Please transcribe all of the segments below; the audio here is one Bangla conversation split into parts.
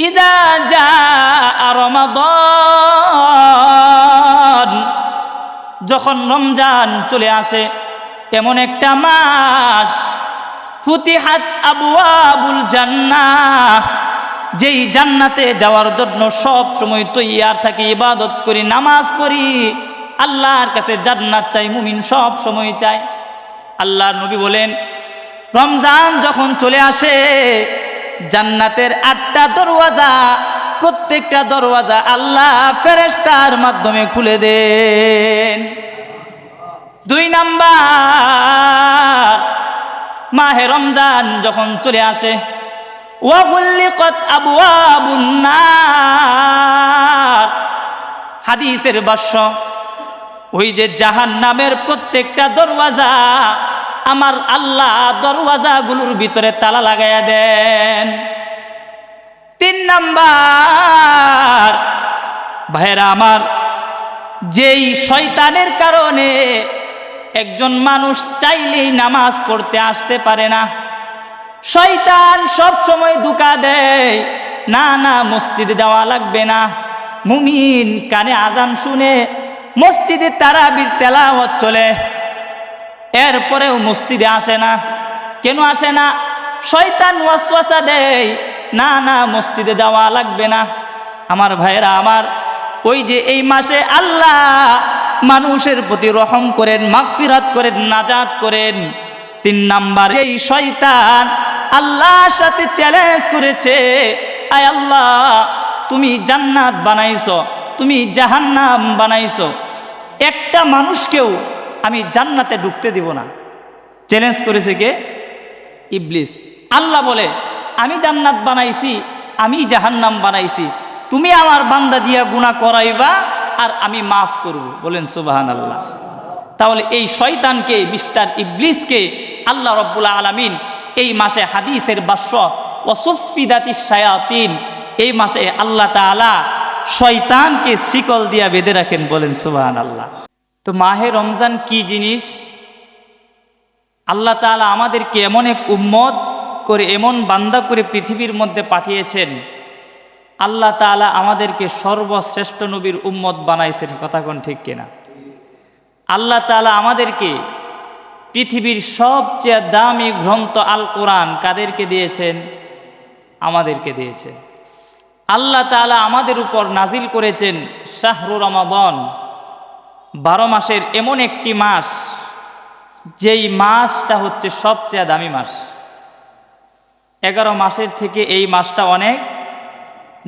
ইযা জাআ রমাদান, যখন রমজান চলে আসে, এমন একটা মাস, ফুতিহাত আবওয়াবুল জান্নাহ, যেই জান্নাতে যাওয়ার জন্য সব সময় তৈয়ার থাকি, ইবাদত করি, নামাজ পড়ি, আল্লাহর কাছে জান্নাত চাই, মুমিন সব সময় চায়। আল্লাহর নবী বলেন, রমজান যখন চলে আসে, জান্নাতের 8টা দরওয়াজা, প্রত্যেকটা দরওয়াজা আল্লাহ ফেরেশতার মাধ্যমে খুলে দেন। 2 নাম্বার, মাহে রমজান যখন চলে আসে, ওয়া গুল্লিকাত আবওয়াবুন নার, হাদিসের ভাষ্য, ওই যে জাহান্নামের প্রত্যেকটা দরওয়াজা আমার আল্লাহ দরওয়াজাগুলোর ভিতরে তালা লাগাইয়া দেন। 3 নাম্বার, ভাইরা আমার, যেই শয়তানের কারণে একজন মানুষ চাইলেই নামাজ পড়তে আসতে পারে না, শয়তান সব সময় ধোঁকা দেয়, না না মসজিদে যাওয়া লাগবে না, মুমিন কানে আজান শুনে মসজিদে তারাবির তেলাওয়াত চলে, এরপরেও মসজিদে আসে না। কেন আসে না? শয়তান ওয়াসওয়াসা দেয়, না না মসজিদে যাওয়া লাগবে না। আমার ভাইরা আমার, ওই যে এই মাসে আল্লাহ মানুষের প্রতি রহম করেন, মাগফিরাত করেন, নাজাত করেন। 3 নাম্বার, এই শয়তান আল্লাহর সাথে চ্যালেঞ্জ করেছে, আয় আল্লাহ, তুমি জান্নাত বানাইছো, তুমি জাহান্নাম বানাইছো, একটা মানুষকেও আমি জান্নাতে ঢুকতে দিব না। চ্যালেঞ্জ করেছে কে? ইবলিস। আল্লাহ বলে, আমি জান্নাত বানাইছি, আমি জাহান্নাম বানাইছি, তুমি আমার বান্দা দিয়া গুনাহ করাইবা আর আমি মাফ করব। বলেন সুবহানাল্লাহ। তাহলে এই শয়তানকে, মিস্টার ইবলিসকে আল্লাহ রাব্বুল আলামিন এই মাসে হাদিসের ভাষ্য ওয়াসুফিদাতিশ শায়াতিন, এই মাসে আল্লাহ তাআলা শয়তানকে শিকল দিয়া বেঁধে রাখেন। বলেন সুবহানাল্লাহ। তো মাহে রমজান কি জিনিস? আল্লাহ তাআলা আমাদেরকে এমন এক উম্মত করে, এমন বান্দা করে পৃথিবীর মধ্যে পাঠিয়েছেন, আল্লাহ তাআলা আমাদেরকে সর্বশ্রেষ্ঠ নবীর উম্মত বানাইছেন। কথা কোন ঠিক কিনা? আল্লাহ তাআলা আমাদেরকে পৃথিবীর সবচেয়ে দামি গ্রন্থ আল কোরআন কাদেরকে দিয়েছেন? আমাদেরকে দিয়েছেন। আল্লাহ তাআলা আমাদের উপর নাজিল করেছেন শাহরু রমাদান, 12 মাসের এমন একটি মাস, যেই মাসটা হচ্ছে সবচেয়ে দামি মাস। 11 মাসের থেকে এই মাসটা অনেক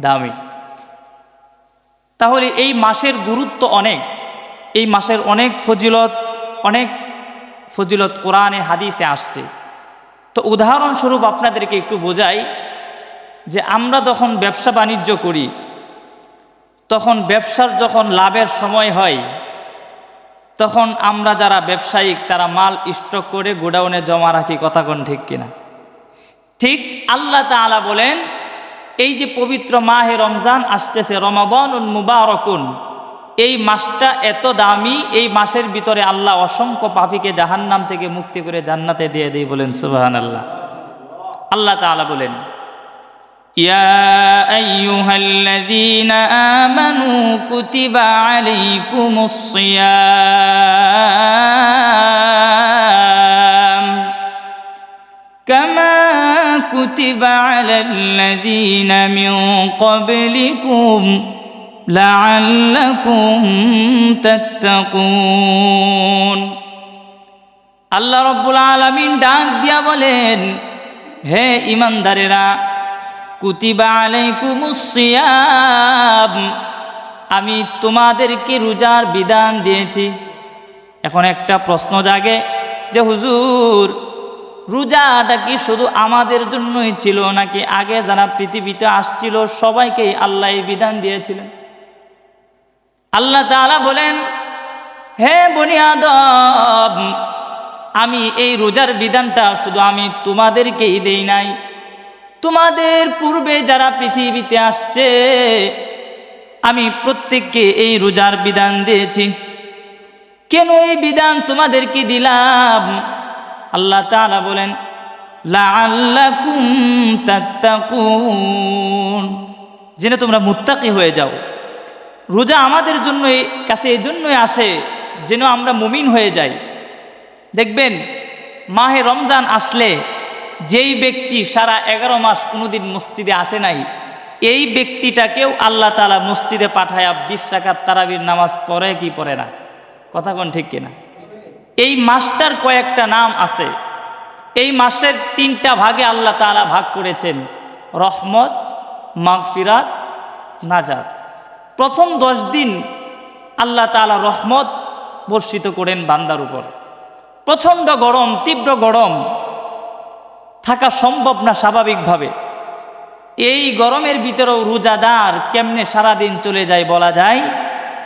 দামি। তাহলে এই মাসের গুরুত্ব অনেক, এই মাসের অনেক ফজিলত কোরআনে হাদিসে আসছে। তো উদাহরণস্বরূপ আপনাদেরকে একটু বোঝাই যে আমরা যখন ব্যবসা বাণিজ্য করি, তখন ব্যবসার যখন লাভের সময় হয়, তখন আমরা যারা ব্যবসায়িক তারা মাল স্টক করে গোডাউনে জমা রাখি। কথা কোন ঠিক কিনা? ঠিক আল্লাহ তাআলা বলেন, এই যে পবিত্র মাহে রমজান আসতেছে, রমাদানুন মুবারাকুন, এই মাসটা এত দামি, এই মাসের ভিতরে আল্লাহ অসংখ্য পাপীকে জাহান্নাম থেকে মুক্তি করে জান্নাতে দিয়ে দেয়। বলেন সুবহানাল্লাহ। আল্লাহ তাআলা বলেন, ইয়া আইয়ুহাল্লাযীনা আমানু কুতিবা আলাইকুমুস সিয়াম কামা কুতিবা আলাল্লাযীনা মিন ক্বাবলিকুম লাআল্লাকুম তাত্তাকুন। আল্লাহ রাব্বুল আলামিন ডাক দিয়া বলেন, হে ঈমানদারেরা, কুতিবা আলাইকুমুস সিয়াম, আমি তোমাদেরকে রোজার বিধান দিয়েছি। এখন একটা প্রশ্ন জাগে যে হুজুর, রোজাটা কি শুধু আমাদের জন্যই ছিল, নাকি আগে যারা পৃথিবীতে আসছিল সবাইকেই আল্লাহ এই বিধান দিয়েছিলেন? আল্লাহ তাআলা বলেন, হে বনি আদম, আমি এই রোজার বিধানটা শুধু আমি তোমাদেরকেই দেই নাই, তোমাদের পূর্বে যারা পৃথিবীতে আসছে আমি প্রত্যেককে এই রোজার বিধান দিয়েছি। কেন এই বিধান তোমাদেরকে দিলাম? আল্লাহ তাআলা বলেন, লাআল্লাকুম তাত্তাকুন, যেন তোমরা মুত্তাকি হয়ে যাও। রোজা আমাদের জন্য কাছে এই জন্যই আসে যেন আমরা মুমিন হয়ে যাই। দেখবেন মাহে রমজান আসলে যেই ব্যক্তি সারা 11 মাস কোনোদিন মসজিদে আসে নাই, এই ব্যক্তিটাকেও আল্লাহ তাআলা মসজিদে পাঠায়া 20 রাকাত তারাবির নামাজ পড়ে কি পড়ে না? কথা কোন ঠিক কিনা? এই মাসটার কয়েকটা নাম আছে। এই মাসের 3টা ভাগে আল্লাহ তাআলা ভাগ করেছেন, রহমত, মাগফিরাত, নাজাত। প্রথম 10 দিন আল্লাহ তাআলা রহমত বর্ষিত করেন বান্দার উপর। প্রচণ্ড গরম, তীব্র গরম, থাকা সম্ভব না স্বাভাবিকভাবে। এই গরমের ভিতরেও রোজাদার কেমনে সারাদিন চলে যায় বলা যায়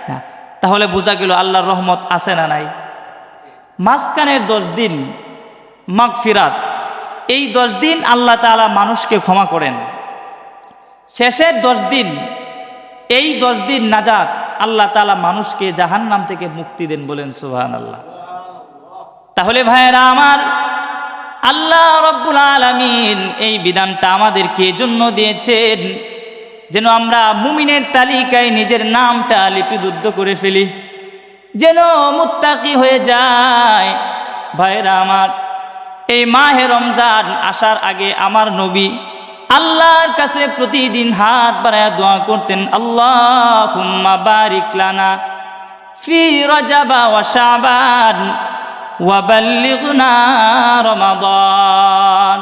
না। তাহলে বোঝা গেল আল্লাহর রহমত আছে না নাই। মাঝখানের 10 দিন মাগফিরাত, এই 10 দিন আল্লাহ তাআলা মানুষকে ক্ষমা করেন। শেষের 10 দিন, এই 10 দিন নাজাত, আল্লাহ তাআলা মানুষকে জাহান্নাম থেকে মুক্তি দেন। বলেন সুবহানাল্লাহ। তাহলে ভাইয়েরা আমার, আল্লাহ রব্বুল আলামিন এই বিধানটা আমাদেরকে জন্য দিয়েছেন যেন আমরা মুমিনের তালিকায় নিজের নামটা লিপিবদ্ধ করে ফেলি, যেন মুত্তাকি হয়ে যায়। ভাইয়েরা আমার, এই মাহে রমজান আসার আগে আমার নবী আল্লাহর কাছে প্রতিদিন হাত বাড়ায় দোয়া করতেন, আল্লাহুম্মা বারিক লানা ফি রজবা ওয়া শাবান ওয়া বাল্লিগনা রমাদান।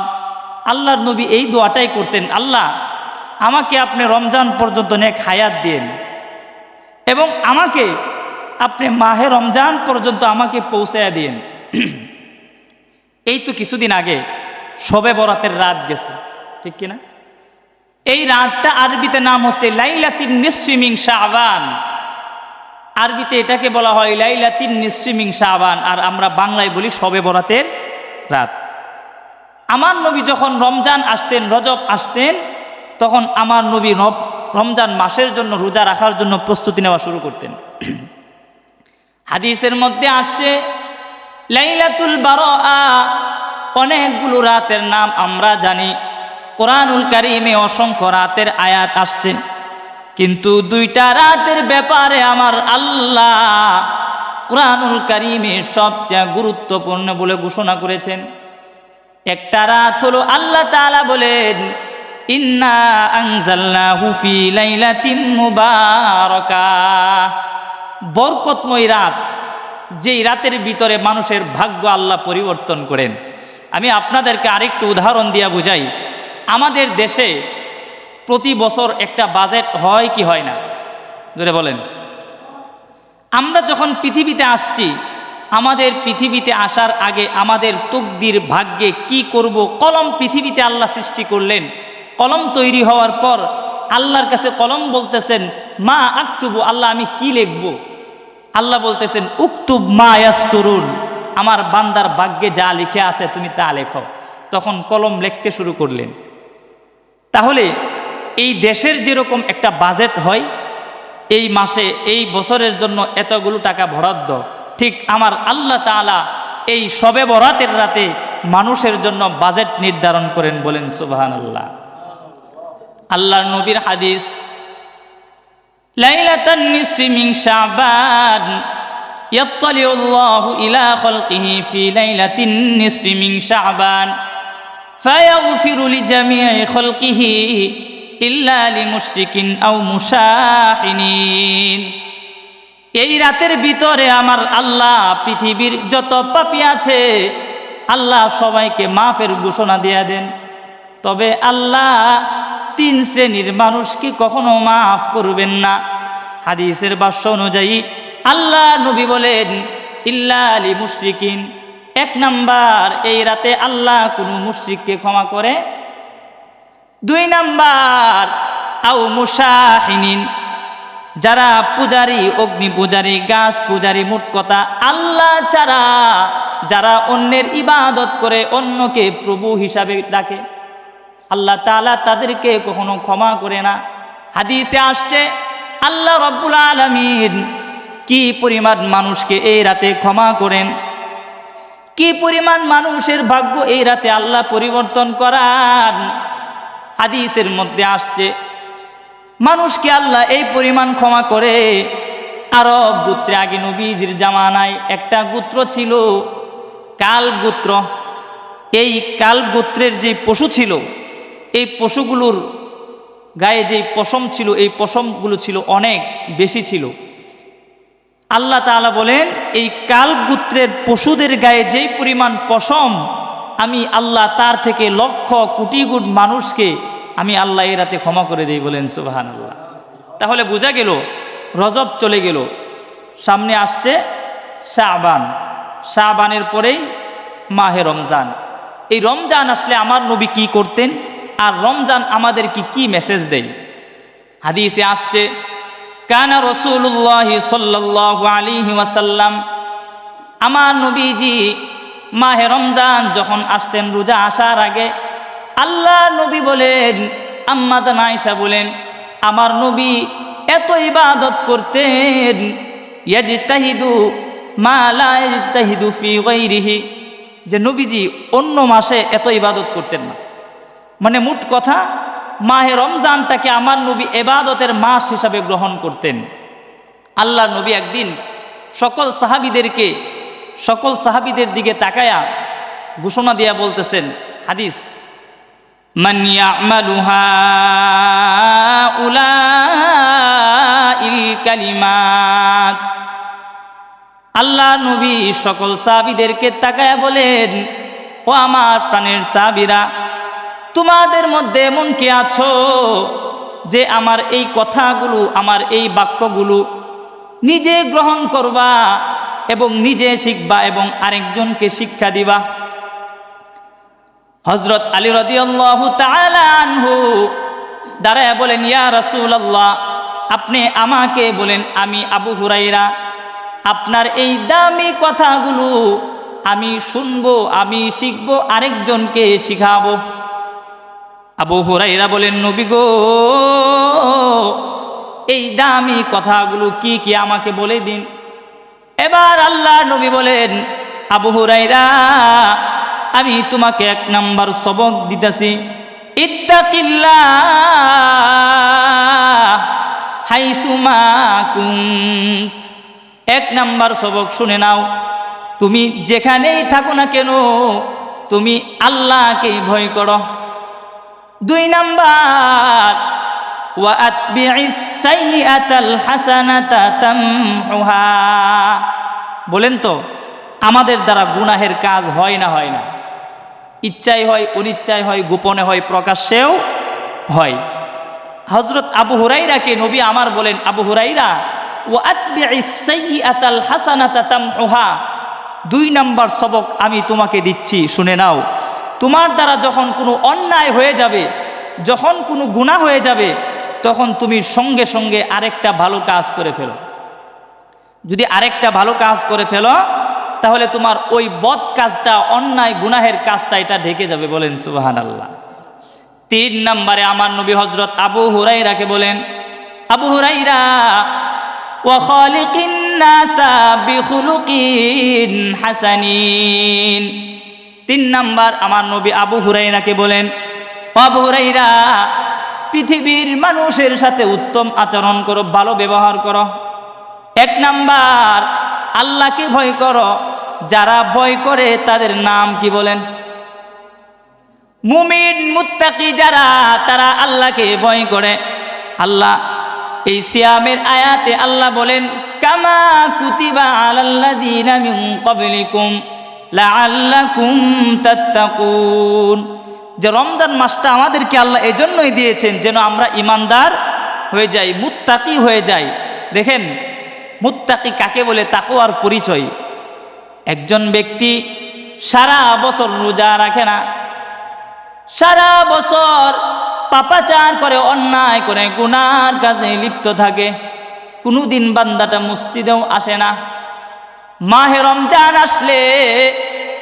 আল্লাহর নবী এই দোয়াটাই করতেন, আল্লাহ আমাকে আপনি রমজান পর্যন্ত নেক হায়াত দিন এবং আমাকে আপনি মাহে রমজান পর্যন্ত আমাকে পৌঁছায়া দিন। এই তো কিছুদিন আগে শবে বরাতের রাত গেছে, ঠিক কিনা? এই রাতটা আরবিতে নাম হচ্ছে লাইলাতুন নিসফি মিন শাবান। আরবিতে এটাকে বলা হয় লাইলাতুন নিসফি মিন শাবান, আর আমরা বাংলায় বলি শবে বরাতের রাত। আমার নবী যখন রমজান আসতেন, রজব আসতেন, তখন আমার নবী রমজান মাসের জন্য রোজা রাখার জন্য প্রস্তুতি নেওয়া শুরু করতেন। হাদিসের মধ্যে আসছে লাইলাতুল বারাআ, অনেকগুলো রাতের নাম আমরা জানি। কোরআনুল কারীমে অসংখ্য রাতের আয়াত আসছে, কিন্তু 2টা রাতের ব্যাপারে আমার আল্লাহ কোরআনুল কারীমে সবচেয়ে গুরুত্বপূর্ণ বলে ঘোষণা করেছেন। একটা রাত হলো আল্লাহ তাআলা বলেন, ইন্না আনজালনাহু ফি লাইলাতিন মুবারাকাহ, বরকতময় রাত, যেই রাতের ভিতরে মানুষের ভাগ্য আল্লাহ পরিবর্তন করেন। আমি আপনাদেরকে আরেকটু উদাহরণ দিয়া বুঝাই। আমাদের দেশে প্রতি বছর একটা বাজেট হয় কি হয় না? জোরে বলেন। আমরা যখন পৃথিবীতে আসছি, আমাদের পৃথিবীতে আসার আগে আমাদের তকদির, ভাগ্যে কি করব, কলম পৃথিবীতে আল্লাহ সৃষ্টি করলেন। কলম তৈরি হওয়ার পর আল্লাহর কাছে কলম বলতেছেন, মা আক্তুবু, আল্লাহ আমি কি লিখব? আল্লাহ বলতেছেন, উক্তুব মা ইয়াসতুরুন, আমার বান্দার ভাগ্যে যা লিখে আছে তুমি তা লেখো। তখন কলম লিখতে শুরু করলেন। তাহলে এই দেশের যেরকম একটা বাজেট হয়, এই মাসে এই বছরের জন্য এতগুলো টাকা বরাদ্দ, ঠিক আমার আল্লাহ তাআলা এই শবে বরাতের রাতে মানুষের জন্য বাজেট নির্ধারণ করেন। বলেন সুবহানাল্লাহ। আল্লাহর নবীর হাদিস, লাইলাতুন নিসফি মিন শাবান ইয়াত্তালিউল্লাহু ইলা খালকিহি ফি লাইলাতিন নিসফি মিন শাবান ফায়াগফিরু লিজামিই খালকিহি ইল্লা লিমুশরিকিন আও মুশাহিনিন। এই রাতের ভিতরে আমার আল্লাহ পৃথিবীর যত পাপী আছে আল্লাহ সবাইকে মাফের ঘোষণা দিয়া দেন। তবে আল্লাহ 3 শ্রেণীর মানুষকে কখনো মাফ করবেন না। হাদিসের ভাষ্য অনুযায়ী আল্লাহ নবী বলেন, ইল্লা লিমুশরিকিন, 1 নাম্বার, এই রাতে আল্লাহ কোনো মুশরিককে ক্ষমা করে। 2 নাম্বার, আও মুশাহিনিন, যারা পূজারী, অগ্নি পূজারী, গাছ পূজারী, মোট কথা আল্লাহ ছাড়া যারা অন্যের ইবাদত করে, অন্যকে প্রভু হিসাবে ডাকে, আল্লাহ তাআলা তাদেরকে কখনো ক্ষমা করে না। হাদিসে আসছে আল্লাহ রব্বুল আলামিন কি পরিমাণ মানুষকে এই রাতে ক্ষমা করেন, কি পরিমাণ মানুষের ভাগ্য এই রাতে আল্লাহ পরিবর্তন করান। হাদিসের মধ্যে আসছে, মানুষকে আল্লাহ এই পরিমাণ ক্ষমা করে। আরব গোত্রে আগে নবীজির জামানায় একটা গোত্র ছিল কাল গোত্র। এই কাল গোত্রের যে পশু ছিল, এই পশুগুলোর গায়ে যেই পশম ছিল, এই পশমগুলো ছিল অনেক বেশি ছিল। আল্লাহ তাআলা বলেন, এই কাল গোত্রের পশুদের গায়ে যেই পরিমাণ পশম, আমি আল্লাহ তার থেকে লক্ষ কোটি গুণ মানুষকে আমি আল্লাহ এই রাতে ক্ষমা করে দিই। বলেন সুবহানাল্লাহ। তাহলে বোঝা গেল রজব চলে গেল, সামনে আসছে শাবান, শাবানের পরেই মাহে রমজান। এই রমজান আসলে আমার নবী কি করতেন, আর রমজান আমাদেরকে কি মেসেজ দেয়? হাদিসে আসছে, কানা রাসূলুল্লাহ সাল্লাল্লাহু আলাইহি ওয়াসাল্লাম, আমার নবীজি মাহে রমজান যখন আসতেন, রোজা আসার আগে আল্লাহ নবী বলেন, আম্মা জান আয়েশা বলেন, আমার নবী এত ইবাদত করতেন, ইয়াজতাহিদু মা লা ইয়াজতাহিদু ফি গায়রিহি, যে নবীজি অন্য মাসে এত ইবাদত করতেন না। মানে মোট কথা, মাহে রমজানটাকে আমার নবী ইবাদতের মাস হিসাবে গ্রহণ করতেন। আল্লাহ নবী একদিন সকল সাহাবীদের দিকে তাকায়া ঘোষণা দিয়া বলতেছেন, হাদিস, মান ইয়ামালু হাউলাইল কালিমাত। আল্লাহ নবী সকল সাহাবীদেরকে তাকায়া বলেন, ও আমার প্রাণের সাহাবীরা, তোমাদের মধ্যে এমন কে আছো যে আমার এই কথাগুলো, আমার এই বাক্যগুলো নিজে গ্রহণ করবা এবং নিজে শিখবা এবং আরেকজনকে শিক্ষা দিবা? হযরত আলী রাদিয়াল্লাহু তাআলা আনহু দাঁড়ায় বলেন, ইয়া রাসূলুল্লাহ, আপনি আমাকে বলেন, আমি আবু হুরায়রা আপনার এই দামি কথাগুলো আমি শুনবো, আমি শিখবো, আরেকজনকে শিখাবো। আবু হুরায়রা বলেন, নবী গো, এই দামি কথাগুলো কি কি আমাকে বলে দিন। এবার আল্লাহ নবী বলেন, আবু হুরায়রা, আমি তোমাকে 1 নাম্বার সবক দিতেছি, ইত্তাকিল্লাহ হাইসুমা কুনত। 1 নাম্বার সবক শুনে নাও, তুমি যেখানেই থাকো না কেন, তুমি আল্লাহকে ভয় করো। 2 নাম্বার, ওয়া আতবিইস সাইয়্যাতাল হাসানাতা তামহুহা। বলেন তো, আমাদের দ্বারা গুনাহের কাজ হয় না? হয় না? ইচ্ছায় হয়, অনিচ্ছায় হয়, গোপনে হয়, প্রকাশ্যেও হয়। হযরত আবু হুরায়রাকে নবী আমার বলেন, আবু হুরায়রা, ওয়া আতবিইস সাইয়্যাতাল হাসানাতা তামহুহা, 2 নাম্বার সবক আমি তোমাকে দিচ্ছি, শুনে নাও। তোমার দ্বারা যখন কোনো অন্যায় হয়ে যাবে, যখন কোনো গুনাহ হয়ে যাবে, তখন তুমি সঙ্গে সঙ্গে আরেকটা ভালো কাজ করে ফেলো। যদি আরেকটা ভালো কাজ করে ফেলো, তাহলে তোমার ওই বদ কাজটা, অন্যায় গুনাহের কাজটা, এটা ঢেকে যাবে। বলেন সুবহানাল্লাহ। 3 নম্বরে আমার নবী হযরত আবু হুরায়রাকে বলেন, আবু হুরায়রা, ওয়া খালিকিন নাসা বিখুলুকিন হাসানিন। 3 নাম্বার আমার নবী আবু হুরায়রাকে বলেন, আবু হুরায়রা, পৃথিবীর মানুষের সাথে উত্তম আচরণ করো, ভালো ব্যবহার করো। 1 নাম্বার, আল্লাহকে ভয় করো। যারা ভয় করে তাদের নাম কি বলেন? মুমিন মুত্তাকি যারা, তারা আল্লাহকে ভয় করে। আল্লাহ এই সিয়ামের আয়াতে আল্লাহ বলেন, কামা কুতিবা আলাল্লাযীনা মিন ক্বাবলিকুম লাআল্লাকুম তাত্তাকুন। যে রমজান মাসটা আমাদেরকে আল্লাহ এজন্যই দিয়েছেন যেন আমরা ঈমানদার হয়ে যাই, মুত্তাকি হয়ে যাই। দেখেন, মুত্তাকি কাকে বলে? তাকওয়ার পরিচয়। একজন ব্যক্তি সারা বছর রোজা রাখে না, সারা বছর পাপাচার করে, অন্যায় করে, গুনার কাজে লিপ্ত থাকে, কোনোদিন বান্দাটা মসজিদেও আসে না। মাহে রমজান আসলে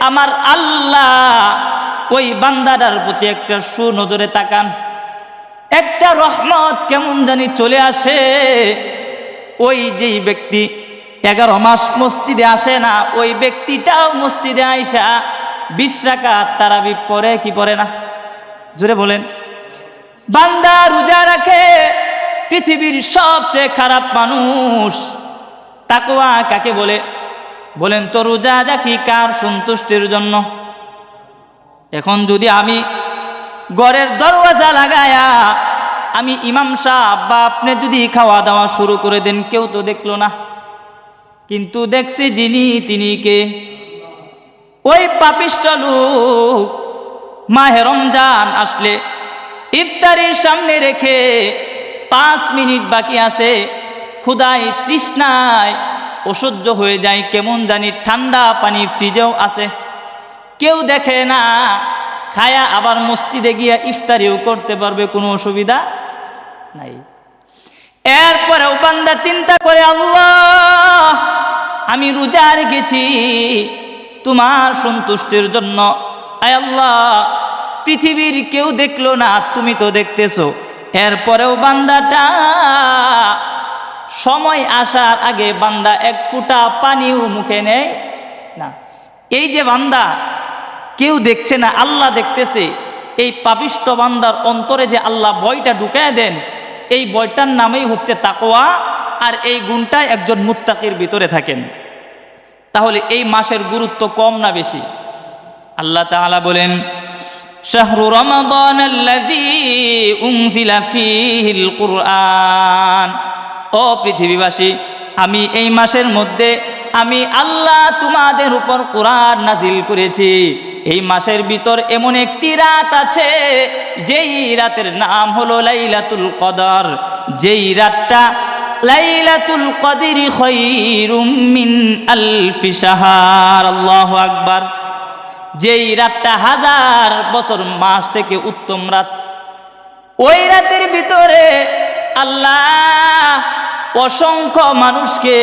আমার আল্লাহ ওই বান্দাটার প্রতি একটা সুনজরে তাকান, একটা রহমত কেমন জানি চলে আসে। ওই যেই ব্যক্তি 11 মাস মসজিদে আসে না, ওই ব্যক্তিটাও মসজিদে আইসা 20 রাকাত তারাবি পড়ে কি পড়ে না? জোরে বলেন। বান্দা রোজা রাখে, পৃথিবীর সবচেয়ে খারাপ মানুষ। তাকওয়া কাকে বলে? বলেন তো, রোজা রাখি কার সন্তুষ্টির জন্য? এখন যদি আমি ঘরের দরওয়াজা লাগায়া আমি ইমাম সাহেব বা আপনি যদি খাওয়া দাওয়া শুরু করে দেন, কেউ তো দেখলো না, কিন্তু দেখছি যিনি তিনি কে? ওই পাপিষ্ঠ লোক মাহে রমজান আসলে ইফতারির সামনে রেখে 5 মিনিট বাকি আছে, ক্ষুধায় তৃষ্ণায় অসহ্য হয়ে যায়, কেমন জানি ঠান্ডা পানি ফ্রিজেও আছে, কেউ দেখে না, খায়া আবার মসজিদে গিয়া ইফতারিও করতে পারবে, কোনো অসুবিধা নাই। এরপরেও বান্দা চিন্তা করে, আল্লাহ আমি রোজা রেখেছি তোমার সন্তুষ্টির জন্য, আয় আল্লাহ পৃথিবীর কেউ দেখলো না, তুমি তো দেখতেছো। এরপরেও বান্দাটা সময় আসার আগে বান্দা এক ফোঁটা পানিও মুখে নেয় না। এই যে বান্দা কেউ দেখছে না, আল্লাহ দেখতেছে, এই পাপিষ্ঠ বান্দার অন্তরে যে আল্লাহ ভয়টা ঢুকায় দেন, এই ভয়টার নামেই হচ্ছে তাকওয়া, আর এই গুণটাই একজন মুত্তাকির ভিতরে থাকেন। তাহলে এই মাসের গুরুত্ব কম না বেশি? আল্লাহ তাআলা বলেন, শাহরু রমাদানাল্লাযী উনজিলা ফীহিল কুরআন। ও পৃথিবীবাসী, আমি এই মাসের মধ্যে আমি আল্লাহ তোমাদের উপর কোরআন নাজিল করেছি। এই মাসের ভিতর এমন একটি রাত আছে, যেই রাতের নাম হলো লাইলাতুল কদর। যেই রাতটা লাইলাতুল কদরি খায়রুম মিন আলফি শাহর। আল্লাহু আকবার। যেই রাতটা 1000 বছর মাস থেকে উত্তম রাত। ওই রাতের ভিতরে আল্লাহ অসংখ্য মানুষকে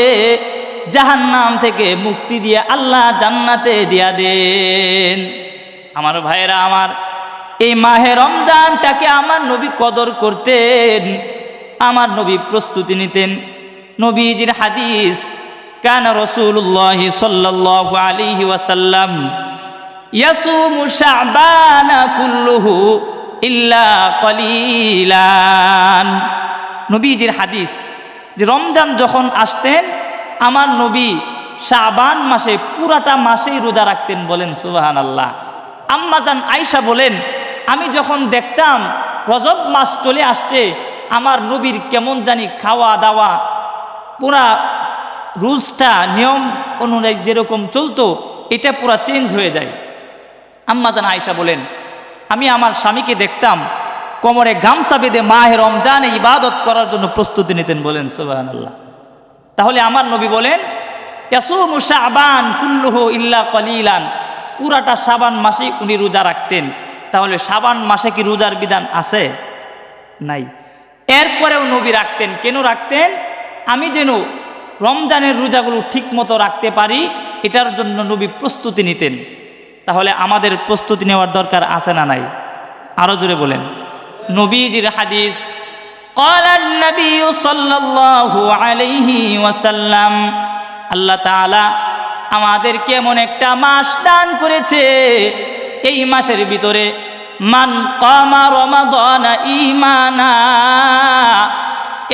জাহান্নাম থেকে মুক্তি দিয়ে আল্লাহ জান্নাতে দিয়া দেন। আমার ভাইয়েরা আমার, এই মাহে রমজানটাকে আমার নবী কদর করতেন, আমার নবী প্রস্তুতি নিতেন। নবীজির হাদিস, কানা রাসূলুল্লাহ সাল্লাল্লাহু আলাইহি ওয়াসাল্লাম ইয়াসুমু শাবানা কুল্লুহু ইল্লা কলিলান। নবীজির হাদিস যে রমজান যখন আসতেন আমার নবী শাবান মাসে পুরাটা মাসেই রোজা রাখতেন। বলেন সুবহানাল্লাহ। আম্মাজান আয়েশা বলেন, আমি যখন দেখতাম রজব মাস চলে আসছে, আমার নবীর কেমন জানি খাওয়া দাওয়া পুরা রুলসটা নিয়ম অনুযায়ী যেরকম চলতো, এটা পুরা চেঞ্জ হয়ে যায়। আম্মাজান আয়েশা বলেন, আমি আমার স্বামীকে দেখতাম কোমরে গামছা বেঁধে মাহে রমজানে ইবাদত করার জন্য প্রস্তুতি নিতেন। বলেন সুবহানাল্লাহ। তাহলে আমার নবী বলেন, ইয়াসুমু শাবান কুল্লুহু ইল্লা কলিলান। পুরাটা শাবান মাসে উনি রোজা রাখতেন। তাহলে শাবান মাসে কি রোজার বিধান আছে? নাই। এরপরেও নবী রাখতেন। কেন রাখতেন? আমি যেন রমজানের রোজাগুলো ঠিক মতো রাখতে পারি, এটার জন্য নবী প্রস্তুতি নিতেন। তাহলে আমাদের প্রস্তুতি নেওয়ার দরকার আছে না নাই? আরো জোরে বলেন। নবীজির হাদিস, ক্বালান নবী সাল্লাল্লাহু আলাইহি ওয়াসাল্লাম, আল্লাহ তাআলা আমাদেরকে এমন একটা মাস দান করেছে, এই মাসের ভিতরে মান কামা রমাদানা ঈমানা,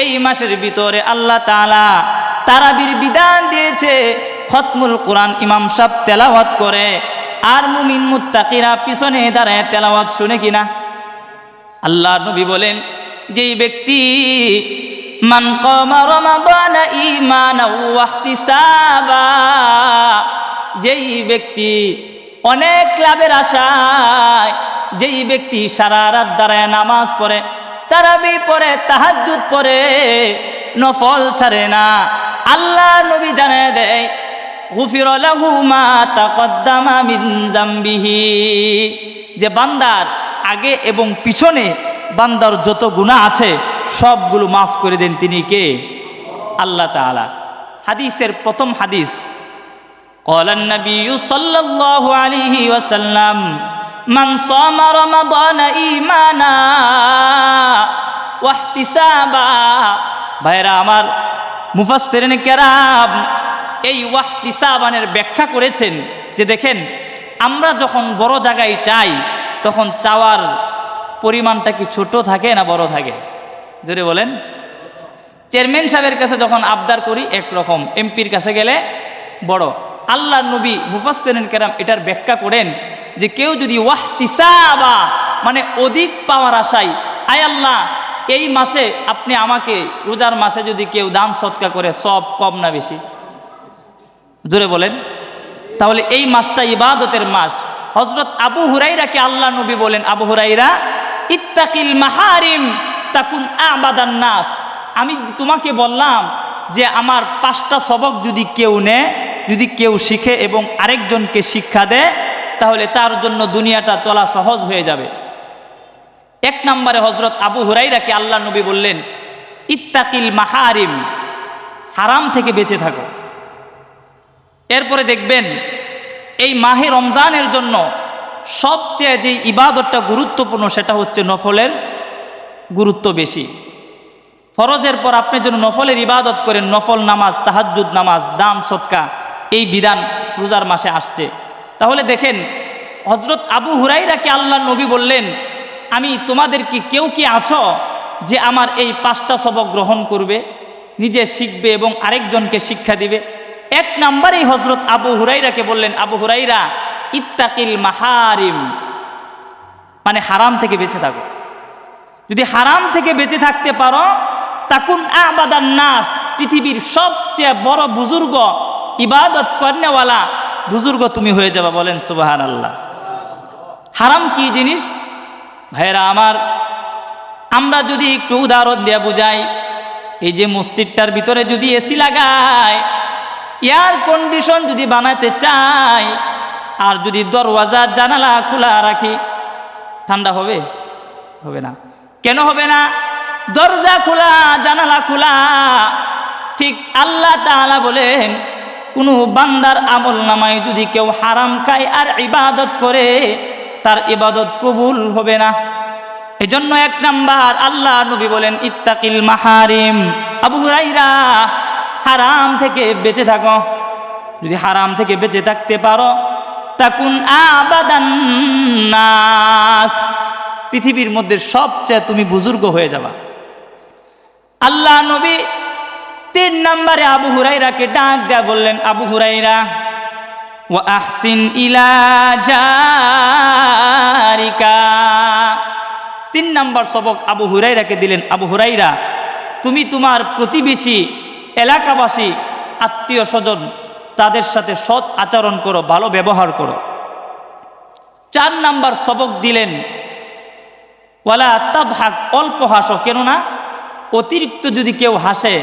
এই মাসের ভিতরে আল্লাহ তাআলা তারাবির বিধান দিয়েছে। খতমুল কোরআন ইমাম সাহেব তেলাওয়াত করে, আর মুমিন মুত্তাকিরা পিছনে দাঁড়ায় তেলাওয়াত শুনে কিনা? আল্লাহ নবী বলেন, যেই ব্যক্তি মান কামা রমাদানা ঈমানা ওয়া ইহতিসাবা, যেই ব্যক্তি অনেক লাভের আশায়, যেই ব্যক্তি সারা রাত দাঁড়ায় নামাজ পড়ে, তারাবি পড়ে, তাহাজ্জুদ পড়ে, নফল ছাড়ে না, আল্লাহ নবী জানায় দেয় গুফিরা লাহু মা তাকদ্দামা মিন যামবিহি, যে বান্দার আগে এবং পিছনে বান্দার যত গুনাহ আছে সবগুলো মাফ করে দেন তিনি কে? আল্লাহ তাআলা। হাদিসের প্রথম হাদিস, ক্বালান নবী সাল্লাল্লাহু আলাইহি ওয়াসাল্লাম মান সামা রমাদানা ঈমানা ওয়া ইহতিসাবা। ভাইরা আমার, মুফাসসিরিনে কেরাম এই ওয়াহতিসাবানের ব্যাখ্যা করেছেন যে দেখেন, আমরা যখন বড় জায়গায় চাই তখন চাওয়ার পরিমাণটা কি ছোট থাকে না বড় থাকে? জোরে বলেন। চেয়ারম্যান সাহেবের কাছে যখন আবদার করি একরকম, এমপির কাছে গেলে বড়। আল্লাহ নবী মুফাসসিরিন কেরাম এটার ব্যাখ্যা করেন যে কেউ যদি ওয়াহতিসাবা মানে অধিক পাওয়ার আশায়, আয় আল্লাহ এই মাসে আপনি আমাকে, রোজার মাসে যদি কেউ দান সৎকা করে সব কম না বেশি, জোরে বলেন, তাহলে এই মাসটা ইবাদতের মাস। হযরত আবু হুরাইরাকে আল্লাহ নবী বলেন, আবু হুরাইরা ইত্তাকিল মাহারিম তাকুন আবাদান নাস, আমি তোমাকে বললাম যে আমার 5টা সবক যদি কেউ নেয়, যদি কেউ শিখে এবং আরেকজনকে শিক্ষা দেয়, তাহলে তার জন্য দুনিয়াটা চলা সহজ হয়ে যাবে। 1 নম্বরে হযরত আবু হুরাইরাকে আল্লাহ নবী বললেন ইত্তাকিল মাহারিম, হারাম থেকে বেঁচে থাকো। এরপরে দেখবেন এই মাহে রমজানের জন্য সবচেয়ে যে ইবাদতটা গুরুত্বপূর্ণ সেটা হচ্ছে নফলের গুরুত্ব বেশি। ফরজের পর আপনি যেন নফলের ইবাদত করেন, নফল নামাজ, তাহাজ্জুদ নামাজ, দান সদকা, এই বিধান রোজার মাসে আসছে। তাহলে দেখেন হযরত আবু হুরাইরাকে আল্লাহ নবী বললেন, আমি তোমাদের কি কেউ কি আছো যে আমার এই 5টা সবক গ্রহণ করবে, নিজে শিখবে এবং আরেকজনকে শিক্ষা দিবে? 1 নম্বরেই হযরত আবু হুরাইরাকে বললেন, আবু হুরাইরা ইত্তাকিল মাহারিম, মানে হারাম থেকে বেঁচে থাকো। যদি হারাম থেকে বেঁচে থাকতে পারো, তাকুন আবাদান নাস, পৃথিবীর সবচেয়ে বড় বুজুর্গ, ইবাদত করনেওয়ালা বুজুর্গ তুমি হয়ে যাবা। বলেন সুবহানাল্লাহ। হারাম কি জিনিস ভাইরা আমার, আমরা যদি একটু উদাহরণ দিয়ে বুঝাই, এই যে মসজিদটার ভিতরে যদি এসি লাগায়, এয়ার কন্ডিশন যদি বানাতে চাই, আর যদি দরওয়াজা জানালা খোলা রাখি, ঠান্ডা হবে? হবে না। কেন হবে না? দরজা খোলা, জানালা খোলা। ঠিক আল্লাহ তাআলা বলেন, কোনো বান্দার আমল নামায় যদি কেউ হারাম খায় আর ইবাদত করে, তার ইবাদত কবুল হবে না। এজন্য 1 নাম্বার আল্লাহ নবী বলেন ইত্তাকিল মাহারিম। আবু হুরাইরা হারাম থেকে বেঁচে থাকো। যদি হারাম থেকে বেঁচে থাকতে পারো, তাকুন আবাদান নাস, পৃথিবীর মধ্যে সবচেয়ে তুমি বুজুর্গ হয়ে যাবা। আল্লাহ নবী 3 নম্বরে আবু হুরাইরাকে ডাক দেয়া বললেন, আবু হুরাইরা ওয়া আহসিন ইলা জারিকা। 3 নম্বর সবক আবু হুরাইরাকে দিলেন, আবু হুরাইরা তুমি তোমার প্রতিবেশী, এলাকাবাসী, আত্মীয় স্বজন, তাদের সাথে সৎ আচরণ করো, ভালো ব্যবহার করো। 4 নম্বর সবক দিলেন ওয়ালা তাদহাক, অল্প হাসো। কেননা অতিরিক্ত যদি কেউ হাসে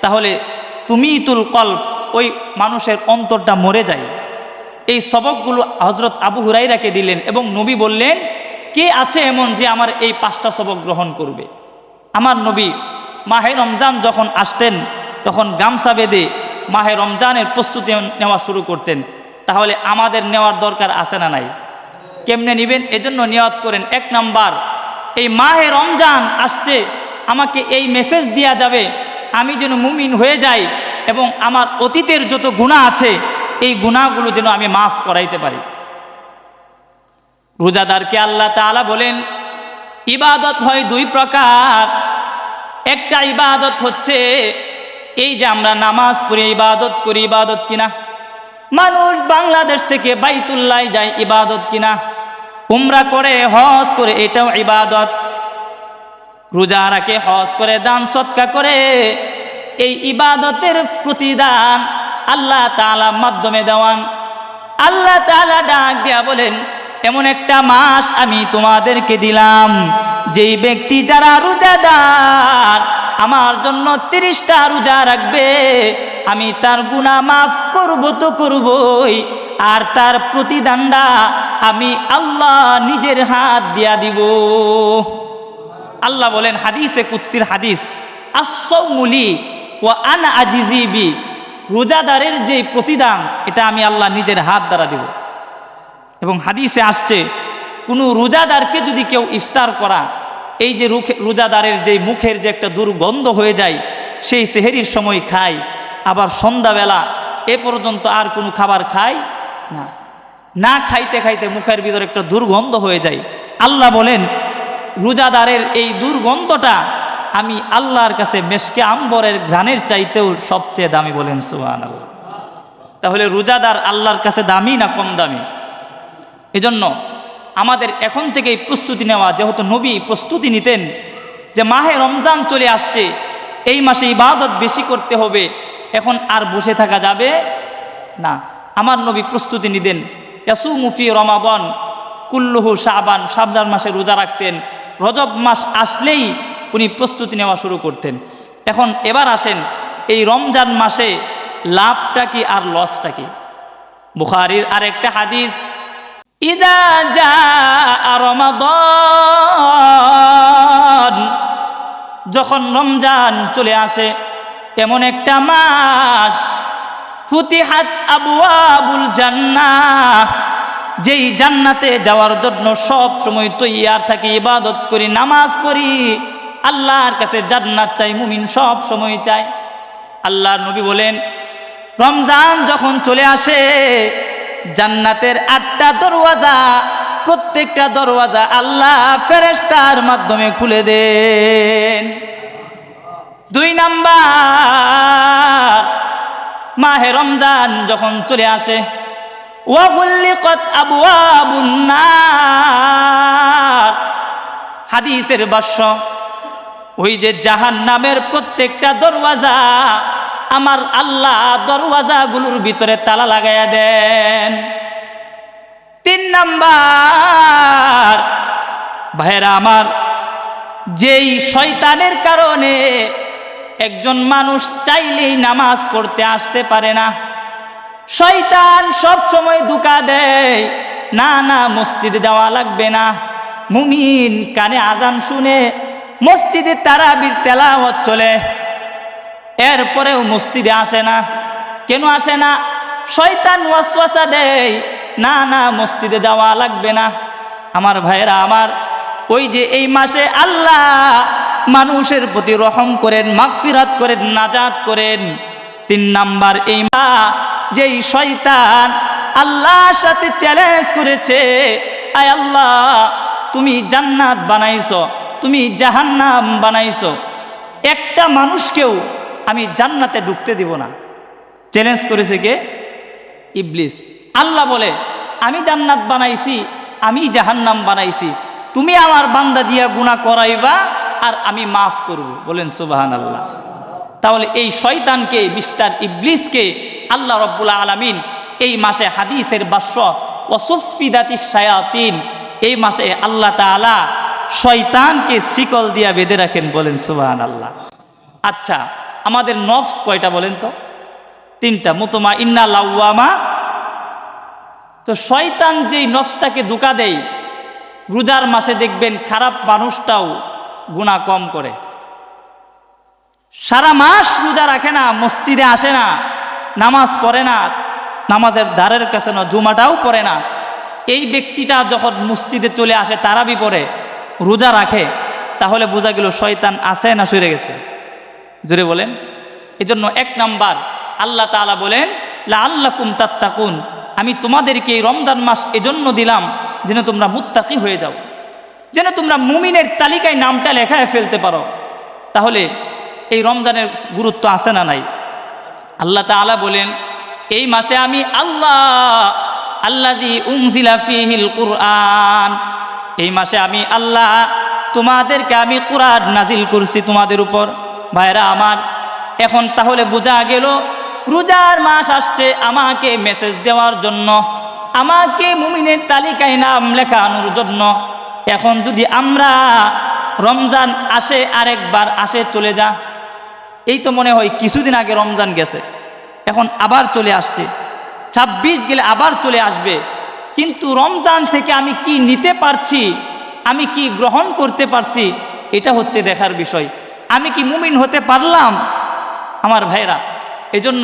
তাহলে তুমিতুল কলব, ওই মানুষের অন্তরটা মরে যায়। এই সবকগুলো হযরত আবু হুরাইরাকে দিলেন এবং নবী বললেন, কে আছে এমন যে আমার এই 5টা সবক গ্রহণ করবে? আমার নবী মাহে রমজান যখন আসতেন তখন গামছা বেঁধে মাহে রমজানের প্রস্তুতি নেওয়া শুরু করতেন। তাহলে আমাদের নেওয়ার দরকার আছে না নাই? কেমনে নেবেন? এজন্য নিয়ত করেন, 1 নাম্বার এই মাহে রমজান আসছে, আমাকে এই মেসেজ দেয়া যাবে আমি যেন মুমিন হয়ে যাই এবং আমার অতীতের যত গুনাহ আছে এই গুনাহগুলো যেন আমি মাফ করাইতে পারি। রোজাদারকে আল্লাহ তাআলা বলেন ইবাদত হয় 2 প্রকার। একটা ইবাদত হচ্ছে এই যে আমরা নামাজ পড়ে ইবাদত করি, ইবাদত কিনা? মানুষ বাংলাদেশ থেকে বাইতুল্লাহ যায়, ইবাদত কিনা? উমরা করে, হজ করে, এটাও ইবাদত। রোজা রাখে, হজ করে, দান সদকা করে, এই ইবাদতের প্রতিদান আল্লাহ তাআলা মাধ্যমে দেওয়ান। আল্লাহ তাআলা ডাক দিয়া বলেন, এমন একটা মাস আমি তোমাদেরকে দিলাম, যেই ব্যক্তি যারা রোজাদার আমার জন্য 30টা রোজা রাখবে, আমি তার গুনাহ মাফ করব তো করবই, আর তার প্রতিদানটা আমি আল্লাহ নিজের হাত দিয়া দিব। আল্লাহ বলেন হাদিসে কুদসির হাদিস, আস-সাওমু লি ওয়া আনা আজিজি বি, রোজাদারের যে প্রতিদান এটা আমি আল্লাহ নিজের হাত দ্বারা দেব। এবং হাদিসে আসছে কোনো রোজাদারকে যদি কেউ ইফতার করা, এই যে রোজাদারের যে মুখের যে একটা দুর্গন্ধ হয়ে যায়, সেই সেহরির সময় খায়, আবার সন্ধ্যাবেলা এ পর্যন্ত আর কোনো খাবার খায় না, না খাইতে খাইতে মুখের ভিতরে একটা দুর্গন্ধ হয়ে যায়। আল্লাহ বলেন রোজাদারের এই দুর্গন্ধটা আমি আল্লাহর কাছে মেশকে আম্বরের ঘ্রাণের চাইতেও সবচেয়ে দামি, বলেন সুবহানাল্লাহ। তাহলে রোজাদার আল্লাহর কাছে দামি না কম দামি? এজন্য আমাদের এখন থেকেই প্রস্তুতি নেওয়া, যেহেতু নবী প্রস্তুতি নিতেন যে মাহে রমজান চলে আসছে, এই মাসে ইবাদত বেশি করতে হবে, এখন আর বসে থাকা যাবে না। আমার নবী প্রস্তুতি নিতেন, ইয়াসুমু ফি রমাদান কুল্লুহু শাবান, শাবান মাসে রোজা রাখতেন, রজব মাস আসলেই উনি প্রস্তুতি নেওয়া শুরু করতেন। এখন এবার আসেন, এই রমজান মাসে লাভটা কি আর লসটা কি? বুখারীর আরেকটা হাদিস, ইদা জাআ রমাদান, যখন রমজান চলে আসে, এমন একটা মাস, ফুতিহাত আবওয়াবুল জান্নাহ, যেই জান্নাতে যাওয়ার জন্য সব সময় তৈয়ার থাকি, ইবাদত করি, নামাজ পড়ি, আল্লাহর কাছে জান্নাত চাই, মুমিন সব সময় চায়। আল্লাহর নবী বলেন, রমজান যখন চলে আসে, জান্নাতের 8টা দরওয়াজা, প্রত্যেকটা দরওয়াজা আল্লাহ ফেরেশতার মাধ্যমে খুলে দেন। 2 নাম্বার, মাহে রমজান যখন চলে আসে, ওয়াগুল্লিকাত আবওয়াবুন নার, হাদিসের ভাষ্য, ওই যে জাহান্নামের প্রত্যেকটা দরওয়াজা আমার আল্লাহ দরওয়াজাগুলোর ভিতরে তালা লাগাইয়া দেন। 3 নাম্বার, ভাইরা আমার, যেই শয়তানের কারণে একজন মানুষ চাইলেই নামাজ পড়তে আসতে পারে না, শয়তান সব সময় ধোঁকা দেয়, না না মসজিদে যাওয়া লাগবে না, মুমিন কানে আজান শুনে মসজিদে তারাবির তেলাওয়াত চলে, এরপরেও মসজিদে আসে না। কেন আসে না? শয়তান ওয়াসওয়াসা দেয়, না না মসজিদে যাওয়া লাগবে না। আমার ভাইরা আমার, ওই যে এই মাসে আল্লাহ মানুষের প্রতি রহম করেন, মাগফিরাত করেন, নাজাত করেন। 3 নাম্বার, এই মা যেই শয়তান আল্লাহর সাথে চ্যালেঞ্জ করেছে, আয় আল্লাহ তুমি জান্নাত বানাইছো, তুমি জাহান্নাম বানাইছো, একটা মানুষকেও আমি জান্নাতে ঢুকতে দিব না। চ্যালেঞ্জ করেছে কে? ইবলিস। আল্লাহ বলে, আমি জান্নাত বানাইছি, আমি জাহান্নাম বানাইছি, তুমি আমার বান্দা দিয়া গুনাহ করাইবা আর আমি মাফ করব। বলেন সুবহানাল্লাহ। তাহলে এই শয়তানকে, মিস্টার ইবলিসকে আল্লাহ রাব্বুল আলামিন এই মাসে হাদিসের ভাষ্য ওয়াসুফিদাতিশ শায়াতিন, এই মাসে আল্লাহ তাআলা শয়তানকে শিকল দিয়া বেঁধে রাখেন। বলেন সুবহানাল্লাহ। আচ্ছা, আমাদের নফস কয়টা বলেন তো? 3টা, মুতমাইন্না, লাওয়ামা। তো শয়তান যেই নফসটাকে ধোঁকা দেয়, রোজার মাসে দেখবেন খারাপ মানুষটাও গুনাহ কম করে, সারা মাস রোজা রাখে না, মসজিদে আসে না, নামাজ পড়ে না, নামাজের ধারের কাছে না, জুমাটাও পড়ে না। এই ব্যক্তিটা যখন মসজিদে চলে আসে, তারাবি পড়ে, রোজা রাখে, তাহলে বোঝা গেল শয়তান আছে না সরে গেছে? জোরে বলেন। এজন্য 1 নাম্বার, আল্লাহ তাআলা বলেন, লাআল্লাকুম তাত্তাকুন, আমি তোমাদেরকে এই রমজান মাস এজন্য দিলাম যেন তোমরা মুত্তাকি হয়ে যাও, যেন তোমরা মুমিনের তালিকায় নামটা লেখায় ফেলতে পারো। তাহলে এই রমজানের গুরুত্ব আছে না নাই? আল্লাহ তাআলা বলেন, এই মাসে আমি আল্লাহ, আল্লাযী উনজিলা ফীহিল কুরআন, এই মাসে আমি আল্লাহ তোমাদেরকে আমি কুরআন নাজিল করছি তোমাদের উপর। ভাইরা আমার, এখন তাহলে বোঝা গেল রোজার মাস আসছে আমাকে মেসেজ দেওয়ার জন্য, আমাকে মুমিনের তালিকায় নাম লেখানোর জন্য। এখন যদি আমরা রমজান আসে আরেকবার আসে চলে যা, এই তো মনে হয় কিছুদিন আগে রমজান গেছে, এখন আবার চলে আসছে, 26 গেলে আবার চলে আসবে, কিন্তু রমজান থেকে আমি কি নিতে পারছি, আমি কি গ্রহণ করতে পারছি, এটা হচ্ছে দেখার বিষয়। আমি কি মুমিন হতে পারলাম? আমার ভাইরা, এজন্য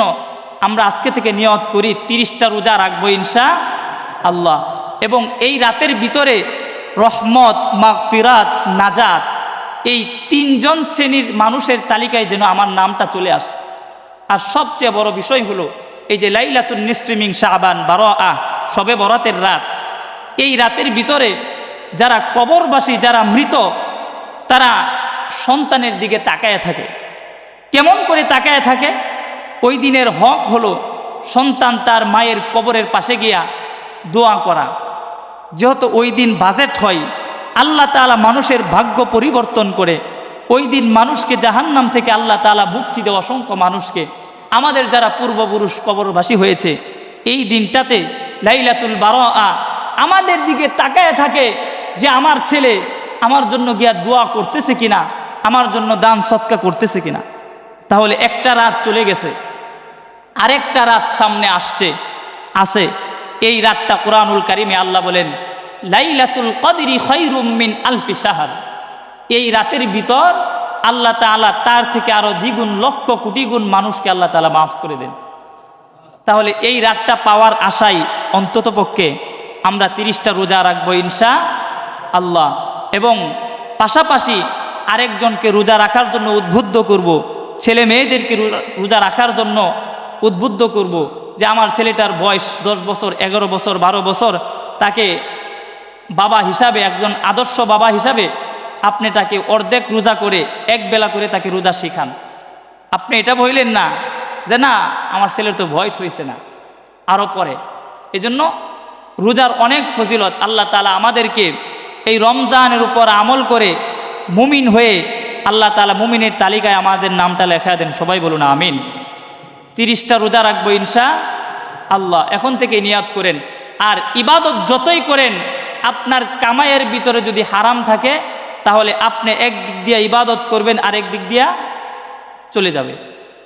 আমরা আজকে থেকে নিয়ত করি 30টা রোজা রাখবো ইনশাআল্লাহ, এবং এই রাতের ভিতরে রহমত, মাগফিরাত, নাজাত, এই 3জন শ্রেণীর মানুষের তালিকায় যেন আমার নামটা চলে আসে। আর সবচেয়ে বড় বিষয় হলো এই যে লাইলাতুন নিসফি মিন শাবান, বারাআ, শবে বরাতের রাত, এই রাতের ভিতরে যারা কবরবাসী, যারা মৃত, তারা সন্তানের দিকে তাকায় থাকে। কেমন করে তাকায় থাকে? ওই দিনের হক হলো সন্তান তার মায়ের কবরের পাশে গিয়া দোয়া করা। যেহেতু ওই দিন বাজেট হয়, আল্লাহ তাআলা মানুষের ভাগ্য পরিবর্তন করে ওই দিন মানুষকে জাহান্নাম থেকে আল্লাহ তাআলা মুক্তি দেওয়া অসংখ্য মানুষকে, আমাদের যারা পূর্বপুরুষ কবরবাসী হয়েছে, এই দিনটাতে লাইলাতুল বারাআ আমাদের দিকে তাকায় থাকে যে আমার ছেলে আমার জন্য গিয়া দোয়া করতেছে কিনা, আমার জন্য দান সৎকা করতেছে কিনা। তাহলে একটা রাত চলে গেছে, আরেকটা রাত সামনে আছে। এই রাতটা কোরআনুল কারিমে আল্লাহ বলেন লাইলাতুল কদরি খায়রুম মিন আলফি শাহর। এই রাতের ভিতর আল্লাহ তাআলা তার থেকে আরো দ্বিগুণ লক্ষ কোটি গুণ মানুষকে আল্লাহ তাআলা মাফ করে দেন। তাহলে এই রাতটা পাওয়ার আশায় অন্ততপক্ষে আমরা 30টা রোজা রাখবো ইনশাআল্লাহ, এবং পাশাপাশি আরেকজনকে রোজা রাখার জন্য উদ্বুদ্ধ করব, ছেলে মেয়েদেরকে রোজা রাখার জন্য উদ্বুদ্ধ করব যে আমার ছেলেটার বয়স 10 বছর, 11 বছর, 12 বছর, তাকে বাবা হিসাবে, একজন আদর্শ বাবা হিসাবে আপনি তাকে অর্ধেক রোজা করে এক বেলা করে তাকে রোজা শিখান। আপনি এটা বললেন না যে না আমার ছেলের তো বয়স হয়েছে না, আরও পরে। এজন্য রোজার অনেক ফজিলত। আল্লাহ তাআলা আমাদেরকে এই রমজানের উপর আমল করে মুমিন হয়ে আল্লাহ তাআলা মুমিনের তালিকায় আমাদের নামটা লেখা দেন। সবাই বলুন আমিন। 30টা রোজা রাখবো ইনশাআল্লাহ। এখন থেকে নিয়াত করেন। আর ইবাদত যতই করেন, আপনার কামাইয়ের ভিতরে যদি হারাম থাকে তাহলে আপনি এক দিক দিয়ে ইবাদত করবেন, আরেক দিক দিয়া চলে যাবে।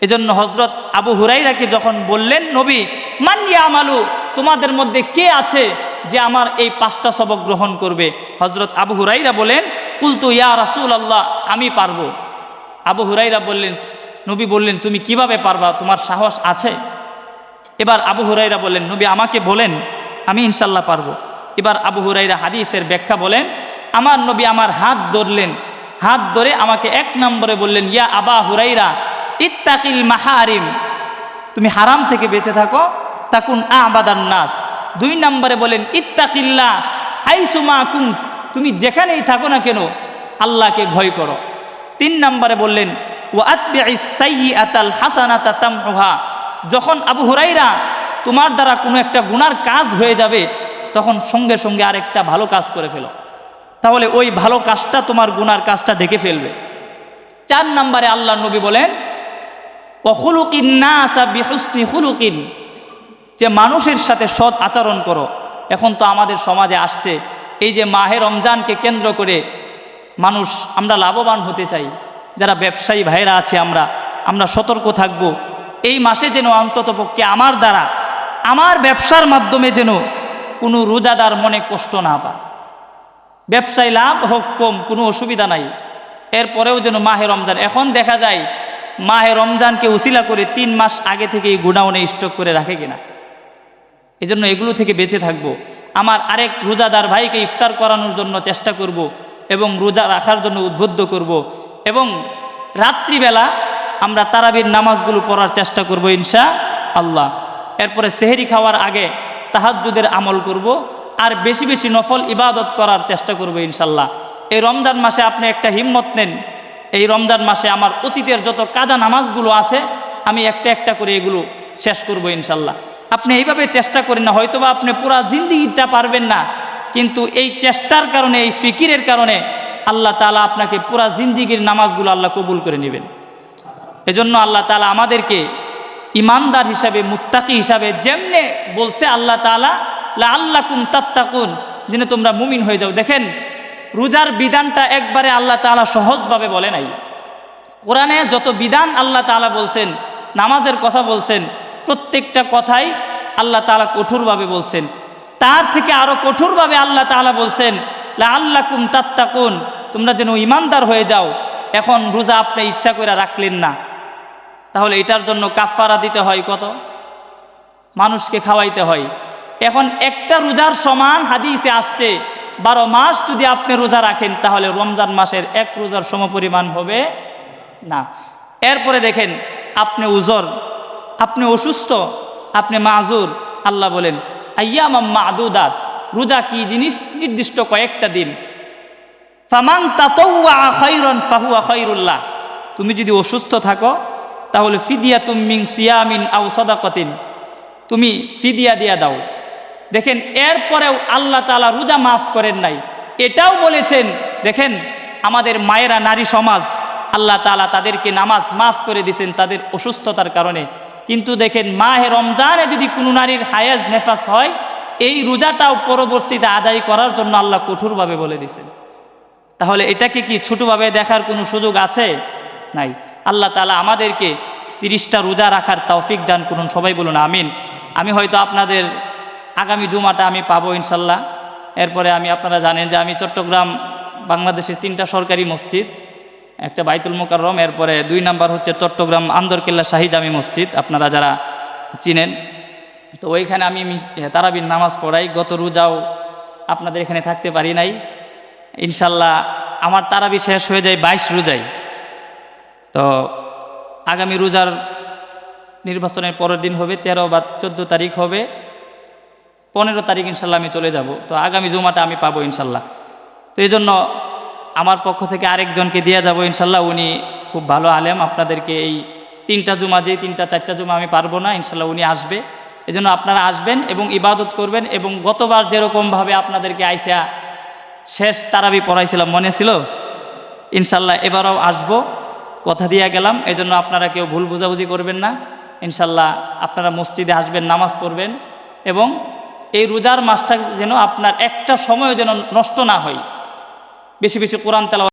এজন্য হযরত আবু হুরাইরাকে যখন বললেন নবী মান ইয়ামালু, তোমাদের মধ্যে কে আছে যে আমার এই 5টা সবক গ্রহণ করবে, হযরত আবু হুরাইরা বলেন কুলতু ইয়া রাসূলুল্লাহ, আমি পারবো। আবু হুরাইরা বললেন, নবী বললেন তুমি কিভাবে পারবা, তোমার সাহস আছে? এবার আবু হুরাইরা বললেন নবী আমাকে বলেন, আমি ইনশাল্লাহ পারবো। এবার আবু হুরাইরা হাদিসের ব্যাখ্যা বলেন, আমার নবী আমার হাত ধরলেন, হাত ধরে আমাকে 1 নম্বরে বললেন ইয়া আবা হুরাইরা ইত্তাকিল মাহারিম, তুমি হারাম থেকে বেঁচে থাকো, তাকুন আবাদান নাস। 2 নম্বরে বলেন ইত্তাকিল্লাহ হাইসুমা কুন্ত, তুমি যেখানেই থাকো না কেন আল্লাহকে ভয় করো। 3 নম্বরে বললেন ওয়া আতবিইস সাইয়্যাতাল হাসানাতা তামহুহা, যখন আবু হুরাইরা তোমার দ্বারা কোনো একটা গুনার কাজ হয়ে যাবে তখন সঙ্গে সঙ্গে আরেকটা ভালো কাজ করে ফেলো, তাহলে ওই ভালো কাজটা তোমার গুনার কাজটা ঢেকে ফেলবে। 4 নম্বরে আল্লাহ নবী বলেন ওয়াখুলুকিন নাসা বিহুসনি খুলুকিন, যে মানুষের সাথে সৎ আচরণ করো। এখন তো আমাদের সমাজে আসছে এই যে মাহে রমজানকে কেন্দ্র করে মানুষ, আমরা লাভবান হতে চাই, যারা ব্যবসায়ী ভাইরা আছে আমরা সতর্ক থাকব। এই মাসে যেন অন্ততপক্ষে আমার দ্বারা, আমার ব্যবসার মাধ্যমে যেন কোনো রোজাদার মনে কষ্ট না পায়। ব্যবসায় লাভ হোক কম, কোনো অসুবিধা নাই, এরপরেও যেন মাহে রমজান, এখন দেখা যায় মাহে রমজানকে উসিলা করে 3 মাস আগে থেকে এই গোডাউনে স্টক করে রাখে কিনা। এজন্য এগুলো থেকে বেঁচে থাকবো। আমার আরেক রোজাদার ভাইকে ইফতার করানোর জন্য চেষ্টা করব এবং রোজা রাখার জন্য উদ্বুদ্ধ করব, এবং রাত্রিবেলা আমরা তারাবির নামাজগুলো পড়ার চেষ্টা করব ইনশাআল্লাহ। এরপরে সেহরি খাওয়ার আগে তাহাজ্জুদের আমল করব, আর বেশি বেশি নফল ইবাদত করার চেষ্টা করব ইনশাআল্লাহ। এই রমজান মাসে আপনি একটা হিম্মত নেন, এই রমজান মাসে আমার অতীতের যত কাজা নামাজগুলো আছে আমি একটা একটা করে এগুলো শেষ করব ইনশাআল্লাহ। আপনি এইভাবে চেষ্টা করেন না, হয়তোবা আপনি পুরা জিন্দেগিটা পারবেন না, কিন্তু এই চেষ্টার কারণে, এই ফিকিরের কারণে আল্লাহ তাআলা আপনাকে পুরা জিন্দেগির নামাজগুলো আল্লাহ কবুল করে নেবেন। এজন্য আল্লাহ তাআলা আমাদেরকে ইমানদার হিসাবে, মুত্তাকি হিসাবে যেমনে বলছে আল্লাহ তাআলা লাআল্লাকুম তাত্তাকুন, যেন তোমরা মুমিন হয়ে যাও। দেখেন রোজার বিধানটা একবারে আল্লাহ তাআলা সহজভাবে বলে নাই। কোরআনে যত বিধান আল্লাহ তাআলা বলছেন, নামাজের কথা বলছেন, প্রত্যেকটা কথাই আল্লাহ তাআলা কঠোরভাবে বলছেন। তার থেকে আরো কঠোরভাবে আল্লাহ তাআলা বলছেন লাআল্লাকুম তাত্তাকুন, তোমরা যেন ইমানদার হয়ে যাও। এখন রোজা আপনি ইচ্ছা করে রাখলেন না, তাহলে এটার জন্য কাফারা দিতে হয়, কত মানুষকে খাওয়াইতে হয়। এখন একটা রোজার সমান হাদিসে আসছে 12 মাস যদি আপনি রোজা রাখেন তাহলে রমজান মাসের 1 রোজার সমপরিমাণ হবে না। এরপরে দেখেন আপনি উজর, আপনি অসুস্থ, আপনি মাজুর, আল্লাহ বলেন আইয়ামাম মাদুদাত, রোজা কি জিনিস? নির্দিষ্ট কয়েকটা দিন। ফামান তাতাওয়া খায়রান ফাহুয়া খায়রুল্লাহ, তুমি যদি অসুস্থ থাকো তাহলে ফিদিয়াতুম মিন সিয়ামিন আও সাদাকাতিন, তুমি ফিদিয়া দিয়া দাও। দেখেন এরপরেও আল্লাহ তাআলা রোজা মাফ করেন নাই, এটাও বলেছেন। দেখেন আমাদের মায়েরা, নারী সমাজ, আল্লাহ তাআলা তাদেরকে নামাজ মাফ করে দিয়েছেন তাদের অসুস্থতার কারণে। কিন্তু দেখেন মাহে রমজানে যদি কোনো নারীর হায়েজ নেফাস হয়, এই রোজাটাও পরবর্তীতে আদায় করার জন্য আল্লাহ কঠোরভাবে বলে দিয়েছেন। তাহলে এটাকে কি ছোটোভাবে দেখার কোনো সুযোগ আছে? নাই। আল্লাহ তাআলা আমাদেরকে 30টা রোজা রাখার তৌফিক দান করুন, সবাই বলুন আমিন। আমি হয়তো আপনাদের আগামী জুমাটা আমি পাবো ইনশাল্লাহ। এরপরে আপনারা জানেন যে আমি চট্টগ্রাম বাংলাদেশের 3টা সরকারি মসজিদ, একটা বাইতুল মোকাররম, এরপরে 2 নাম্বার হচ্ছে চট্টগ্রাম আন্দরকেল্লা শাহী জামি মসজিদ, আপনারা যারা চিনেন। তো ওইখানে আমি তারাবির নামাজ পড়াই। গত রোজাও আপনাদের এখানে থাকতে পারি নাই। ইনশাল্লাহ আমার তারাবি শেষ হয়ে যায় 22 রোজায়। তো আগামী রোজার নির্বাচনের পরের দিন হবে 13 বা 14 তারিখ হবে, 15 তারিখ ইনশাল্লাহ আমি চলে যাব। তো আগামী জুমাটা আমি পাবো ইনশাল্লাহ। তো এই জন্য আমার পক্ষ থেকে আরেকজনকে দিয়ে যাব ইনশাল্লাহ, উনি খুব ভালো আলেম। আপনাদেরকে এই 3টা জুমা, যে 3টা 4টা জুমা আমি পারবো না, ইনশাল্লাহ উনি আসবে। এজন্য আপনারা আসবেন এবং ইবাদত করবেন। এবং গতবার যেরকমভাবে আপনাদেরকে আইসা শেষ তারাবি পড়াইছিলাম, মনে ছিল? ইনশাল্লাহ এবারও আসবো, কথা দিয়ে গেলাম। এজন্য আপনারা কেউ ভুল বোঝাবুঝি করবেন না। ইনশাল্লাহ আপনারা মসজিদে আসবেন, নামাজ পড়বেন এবং এই রোজার মাসটা যেন আপনার একটা সময় যেন নষ্ট না হয়। বেশি বেশি কোরআন তেলাওয়াত